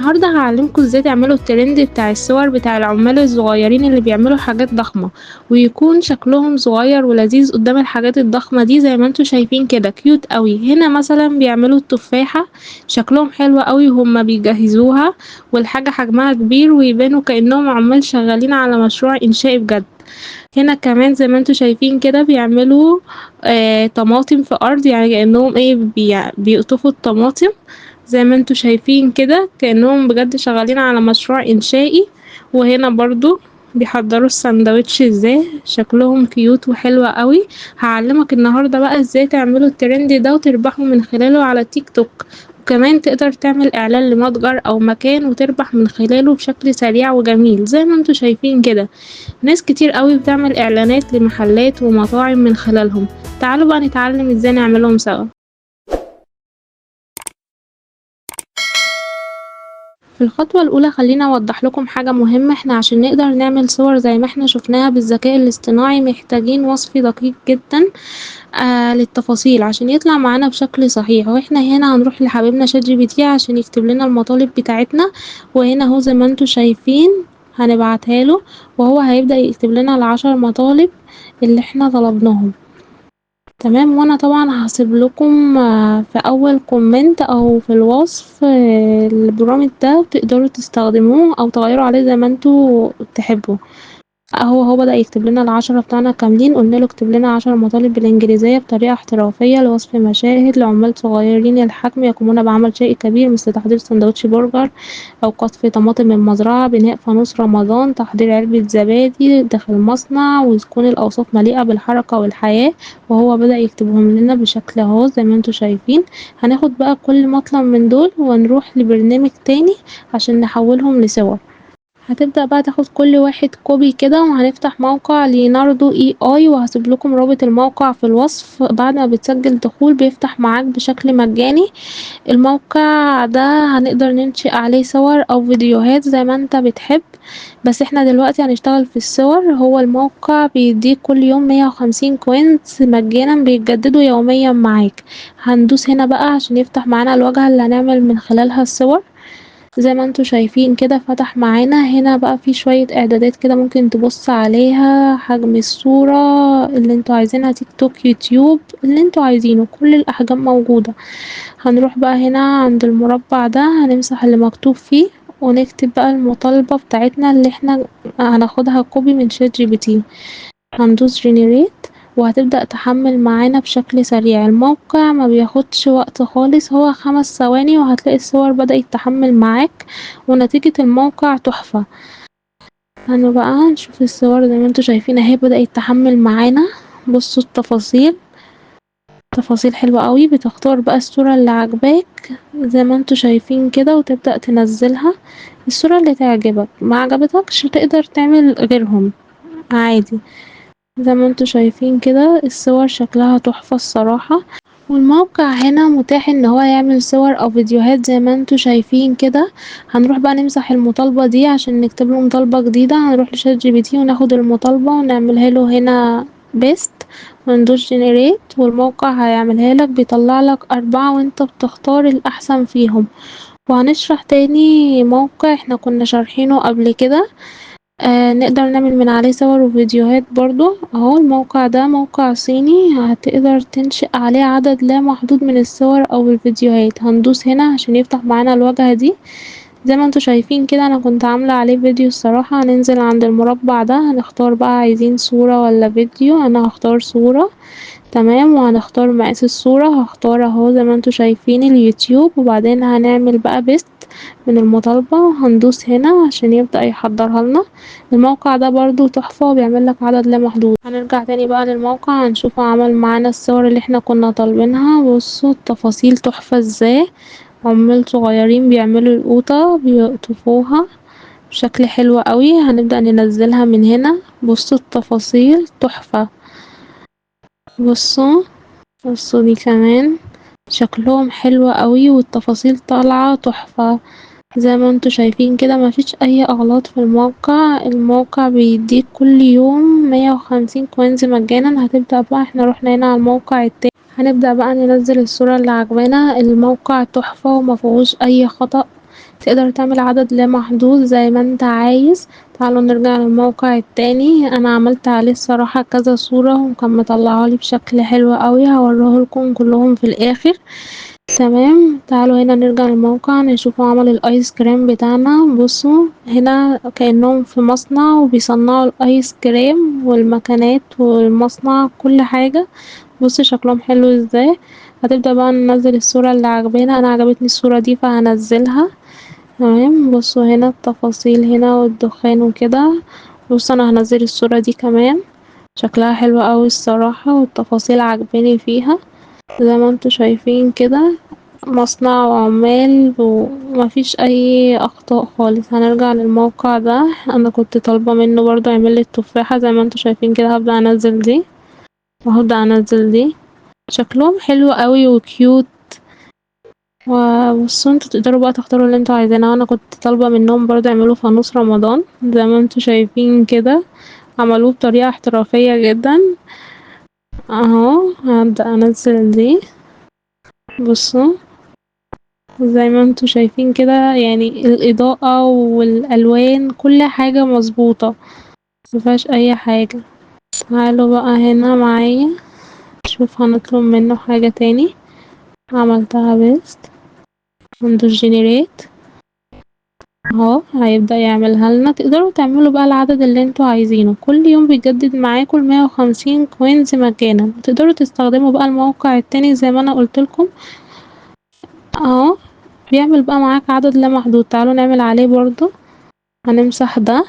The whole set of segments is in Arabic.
النهارده هاعلمكم ازاي تعملوا الترند بتاع الصور بتاع العمال الصغيرين اللي بيعملوا حاجات ضخمة ويكون شكلهم صغير ولذيذ قدام الحاجات الضخمة دي زي ما انتوا شايفين كده كيوت قوي. هنا مثلا بيعملوا التفاحة شكلهم حلو قوي وهما بيجهزوها والحاجة حجمها كبير ويبانوا كأنهم عمال شغالين على مشروع إنشائي بجد. هنا كمان زي ما انتوا شايفين كده بيعملوا طماطم في أرض، يعني كأنهم ايه بيقطفوا الطماطم زي ما انتوا شايفين كده كأنهم بجد شغالين على مشروع إنشائي. وهنا برضو بيحضروا الساندوتش ازاي شكلهم كيوت وحلوة قوي. هعلمك النهاردة بقى ازاي تعملوا الترند ده وتربحوا من خلاله على تيك توك، وكمان تقدر تعمل اعلان لمتجر او مكان وتربح من خلاله بشكل سريع وجميل زي ما انتوا شايفين كده. ناس كتير قوي بتعمل اعلانات لمحلات ومطاعم من خلالهم. تعالوا بقى نتعلم ازاي نعملهم سوا. في الخطوة الأولى خليني أوضح لكم حاجة مهمة. احنا عشان نقدر نعمل صور زي ما احنا شفناها بالذكاء الاصطناعي محتاجين وصف دقيق جدا للتفاصيل عشان يطلع معانا بشكل صحيح. واحنا هنا هنروح لحبيبنا شات جي بي تي عشان يكتب لنا المطالب بتاعتنا، وهنا اهو زي ما انتوا شايفين هنبعتها له وهو هيبدأ يكتب لنا ال10 مطالب اللي احنا طلبناهم. تمام، وانا طبعا هسيب لكم في اول كومنت او في الوصف البرومت ده تقدروا تستخدموه او تغيروا عليه زي ما انتوا تحبوا. هو بدأ يكتب لنا ال10 بتاعنا كاملين. قلنا له اكتب لنا 10 مطالب بالإنجليزية بطريقة احترافية لوصف مشاهد لعمال صغيرين الحجم يقومون بعمل شيء كبير مثل تحضير سندوتش برجر أو قطف طماطم من مزرعة، بناء فانوس رمضان، تحضير علبة زبادي داخل مصنع، وتكون الأوصاف مليئة بالحركة والحياة. وهو بدأ يكتبهم لنا بشكل اهو زي ما انتوا شايفين. هناخد بقى كل مطلب من دول ونروح لبرنامج تاني عشان نحولهم لصور. هتبدأ بقى تاخد كل واحد كوبي كده وهنفتح موقع ليناردو اي اي، وهسيب لكم رابط الموقع في الوصف. بعد ما بتسجل دخول بيفتح معاك بشكل مجاني. الموقع ده هنقدر ننشئ عليه صور او فيديوهات زي ما انت بتحب، بس احنا دلوقتي هنشتغل في الصور. هو الموقع بيديك كل يوم 150 كوينز مجانا بيتجددوا يوميا معاك. هندوس هنا بقى عشان يفتح معانا الواجهة اللي هنعمل من خلالها الصور. زي ما انتوا شايفين كده فتح معانا. هنا بقى في شوية اعدادات كده ممكن تبص عليها، حجم الصورة اللي انتوا عايزينها، تيك توك، يوتيوب، اللي انتوا عايزينه، كل الاحجام موجودة. هنروح بقى هنا عند المربع ده هنمسح اللي مكتوب فيه ونكتب بقى المطالبة بتاعتنا اللي احنا هناخدها كوبي من شات جي بي تي. هندوس جنريت وهتبدأ تحمل معانا بشكل سريع. الموقع ما بياخدش وقت خالص، هو 5 ثواني وهتلاقي الصور بدأت تحمل معاك ونتيجة الموقع تحفة. بقى نشوف الصور زي ما انتوا شايفين اهي بدأت تحمل معانا. بصوا التفاصيل، تفاصيل حلوة قوي. بتختار بقى الصورة اللي عجباك زي ما انتوا شايفين كده وتبدأ تنزلها. الصورة اللي تعجبك، ما عجبتكش تقدر تعمل غيرهم عادي. زي ما انتوا شايفين كده الصور شكلها تحفة الصراحة. والموقع هنا متاح ان هو يعمل صور او فيديوهات زي ما انتوا شايفين كده. هنروح بقى نمسح المطالبة دي عشان نكتب له مطالبة جديدة. هنروح لشات جي بي تي وناخد المطالبة ونعملها له هنا بيست وندوس جنريت والموقع هيعملها لك. بيطلع لك 4 وانت بتختار الأحسن فيهم. وهنشرح تاني موقع احنا كنا شارحينه قبل كده، نقدر نعمل من عليه صور وفيديوهات برضو. اهو الموقع ده موقع صيني هتقدر تنشئ عليه عدد لا محدود من الصور او الفيديوهات. هندوس هنا عشان يفتح معانا الواجهة دي. زي ما انتوا شايفين كده انا كنت عاملة عليه فيديو الصراحة. هننزل عند المربع ده هنختار بقى عايزين صورة ولا فيديو. انا هختار صورة. تمام، وهنختار مقاس الصورة. هختار اهو زي ما انتوا شايفين اليوتيوب، وبعدين هنعمل بقى بيست من المطالبة وهندوس هنا عشان يبدأ يحضرها لنا. الموقع ده برضو تحفة وبيعمل لك عدد لا محدود. هنرجع تاني بقى للموقع هنشوف عمل معانا الصور اللي احنا كنا طالبينها. بصوا التفاصيل تحفة ازاي، عمال صغيرين بيعملوا القوطة بيقطفوها بشكل حلو قوي. هنبدأ ننزلها من هنا. بصوا التفاصيل تحفة. بصوا، بصوا دي كمان شكلهم حلو قوي والتفاصيل طالعة تحفة. زي ما انتوا شايفين كده مفيش اي اغلاط في الموقع. الموقع بيديك كل يوم 150 كوينز مجانا. هتبدأ بقى احنا روحنا هنا على الموقع التاني هنبدأ بقى ننزل الصورة اللي عجبانا. الموقع تحفة ومفيهوش اي خطأ تقدر تعمل عدد لا محدود زي ما انت عايز. تعالوا نرجع للموقع التاني، انا عملت عليه الصراحة كذا صورة وكان مطلعالي بشكل حلو قوي، هوريهولكم كلهم في الاخر. تمام، تعالوا هنا نرجع للموقع نشوف عمل الايس كريم بتاعنا. بصوا هنا كأنهم في مصنع وبيصنعوا الايس كريم، والمكانات والمصنع كل حاجة. بص شكلهم حلو ازاي. هتبدأ بقى ننزل الصورة اللي عجبانا، انا عجبتني الصورة دي فهنزلها. تمام، بصوا هنا التفاصيل هنا والدخان وكده. بص انا هنزل الصورة دي كمان، شكلها حلو اوي الصراحة والتفاصيل عجباني فيها زي ما انتوا شايفين كده. مصنع وعمال ومفيش اي اخطاء خالص. هنرجع للموقع ده، انا كنت طالبة منه برضو يعمل التفاحة زي ما انتوا شايفين كده. هبدأ انزل دي وهبدأ انزل دي، شكلهم حلو قوي وكيوت. وبصوا انتوا تقدروا بقى تختاروا اللي انتوا عايزينه. انا كنت طالبة منهم برضو يعملوا فانوس رمضان زي ما انتوا شايفين كده، عملوه بطريقة احترافية جدا. اهو هبدأ انزل دي. بصوا زي ما انتوا شايفين كده، يعني الإضاءة والألوان كل حاجة مظبوطة، مفيهاش أي حاجة. تعالوا بقى هنا معايا نشوف هنطلب منه حاجة تاني. عملتها بيست عنده الجنريت اهو، هيبدأ يعملها لنا. تقدروا تعملوا بقى العدد اللي انتوا عايزينه، كل يوم بيجدد معاكم 150 كوينز مجانا. تقدروا تستخدموا بقى الموقع التاني زي ما انا قلتلكم اهو، بيعمل بقى معاك عدد لا محدود. تعالوا نعمل عليه برضو. هنمسح ده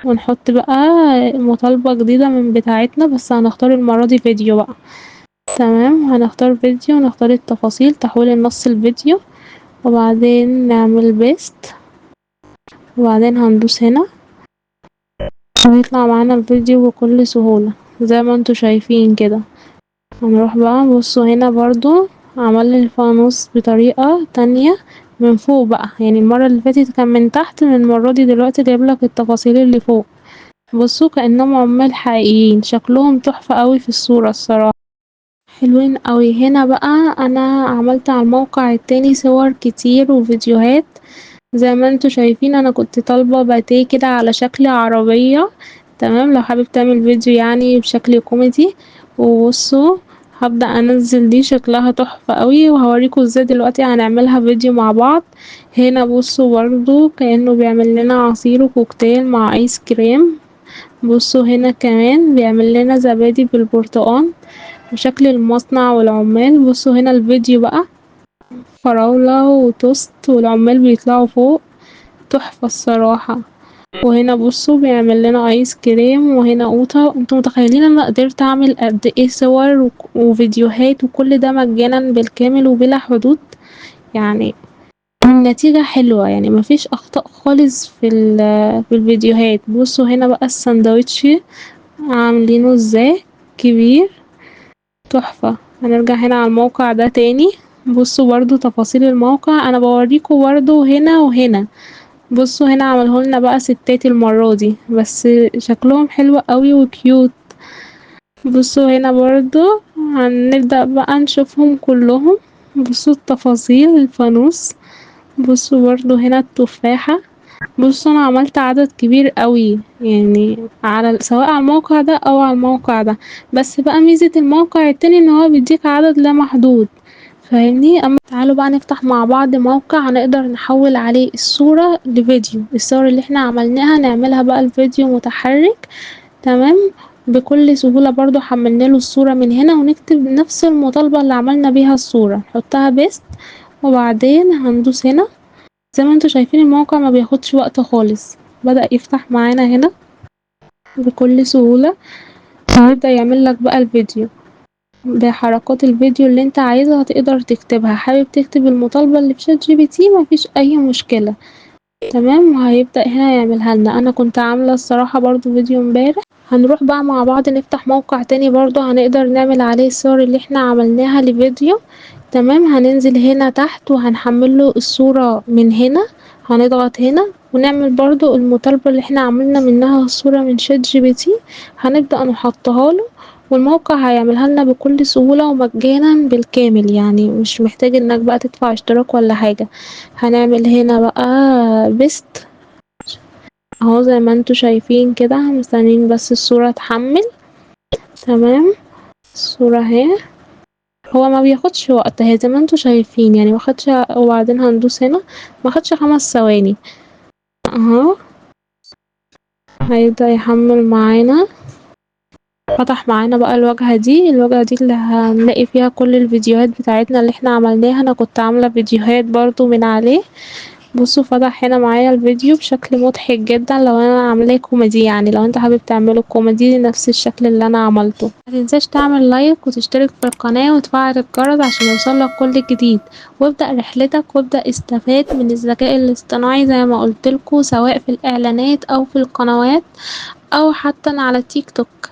ونحط بقى مطالبة جديدة من بتاعتنا، بس هنختار المرة دي فيديو بقى. تمام، هنختار فيديو ونختار التفاصيل تحويل النص الفيديو، وبعدين نعمل بيست، وبعدين هندوس هنا ويطلع معانا الفيديو بكل سهولة زي ما انتوا شايفين كده. هنروح بقى، بصوا هنا برضو عمل لي الفانوس بطريقة تانية من فوق بقى. يعني المرة اللي فاتت كان من تحت، من المرة دي دلوقتي جايبلك التفاصيل اللي فوق. بصوا كأنهم عمال حقيقيين، شكلهم تحفة قوي في الصورة الصراحة، حلوين قوي. هنا بقى انا عملت على الموقع التاني صور كتير وفيديوهات زي ما انتوا شايفين. انا كنت طالبة باتيه كده على شكل عربية. تمام، لو حابب تعمل فيديو يعني بشكل كوميدي. وبصوا هبدأ انزل دي، شكلها تحفة قوي وهوريكم ازاي دلوقتي هنعملها فيديو مع بعض. هنا بصوا برضو كأنه بيعمل لنا عصير وكوكتيل مع ايس كريم. بصوا هنا كمان بيعمل لنا زبادي بالبرتقال وشكل المصنع والعمال. بصوا هنا الفيديو بقى فراولة وتوست والعمال بيطلعوا فوق، تحفة الصراحة. وهنا بصوا بيعمل لنا ايس كريم، وهنا قوطة. انتوا متخيلين انا قدرت اعمل قد ايه صور وفيديوهات وكل ده مجانا بالكامل وبلا حدود؟ يعني النتيجة حلوة، يعني مفيش اخطاء خالص في الفيديوهات. بصوا هنا بقى الساندوتش عاملينه ازاي كبير، تحفة. هنرجع هنا على الموقع ده تاني. بصوا برضو تفاصيل الموقع انا بوريكم برضو هنا وهنا. بصوا هنا عملهولنا بقى ستات المرة دي، بس شكلهم حلو قوي وكيوت. بصوا هنا برضو هنبدأ بقى نشوفهم كلهم. بصوا التفاصيل الفانوس. بصوا برضو هنا التفاحة. بصوا انا عملت عدد كبير قوي، يعني على سواء على الموقع ده او على الموقع ده. بس بقى ميزة الموقع التاني ان هو بيديك عدد لا محدود، فاهمني. اما تعالوا بقى نفتح مع بعض موقع هنقدر نحول عليه الصورة لفيديو. الصور اللي احنا عملناها نعملها بقى الفيديو متحرك. تمام، بكل سهولة. برضو حملنا له الصورة من هنا ونكتب نفس المطالبة اللي عملنا بيها الصورة نحطها بيست، وبعدين هندوس هنا. زي ما انتوا شايفين الموقع ما بياخدش وقت خالص، بدأ يفتح معانا هنا بكل سهولة. هيبدأ يعمل لك بقى الفيديو بحركات الفيديو اللي انت عايزها، هتقدر تكتبها. حابب تكتب المطالبة اللي في شات جي بي تي مفيش اي مشكلة. تمام، وهيبدأ هنا يعملها لنا. انا كنت عاملة الصراحة برضو فيديو امبارح. هنروح بقى مع بعض نفتح موقع تاني برضو هنقدر نعمل عليه الصور اللي احنا عملناها لفيديو. تمام، هننزل هنا تحت وهنحمل له الصورة من هنا. هنضغط هنا ونعمل برضو المطالبة اللي احنا عملنا منها الصورة من شات جي بي تي، هنبدأ نحطها له. والموقع هيعملها لنا بكل سهولة ومجانا بالكامل، يعني مش محتاج انك بقى تدفع اشتراك ولا حاجة. هنعمل هنا بقى بيست اهو زي ما انتوا شايفين كده، مستنيين بس الصورة تحمل. تمام، الصورة اهي. هو ما بياخدش وقت اهي زي ما انتوا شايفين، يعني ما خدش. وبعدين هندوس هنا، ما خدش 5 ثواني اهو. هيبدأ يحمل معانا. فتح معانا بقى الواجهة دي اللي هنلاقي فيها كل الفيديوهات بتاعتنا اللي احنا عملناها. انا كنت عاملة فيديوهات برضو من عليه. بصوا فتح هنا معايا الفيديو بشكل مضحك جدا، لو انا عاملاه كوميدي، يعني لو انت حابب تعمله كوميدي نفس الشكل اللي انا عملته. متنساش تعمل لايك وتشترك في القناة وتفعل الجرس عشان يوصلك كل جديد. وابدأ رحلتك وابدأ استفاد من الذكاء الاصطناعي زي ما قلتلكوا، سواء في الاعلانات او في القنوات او حتى على تيك توك.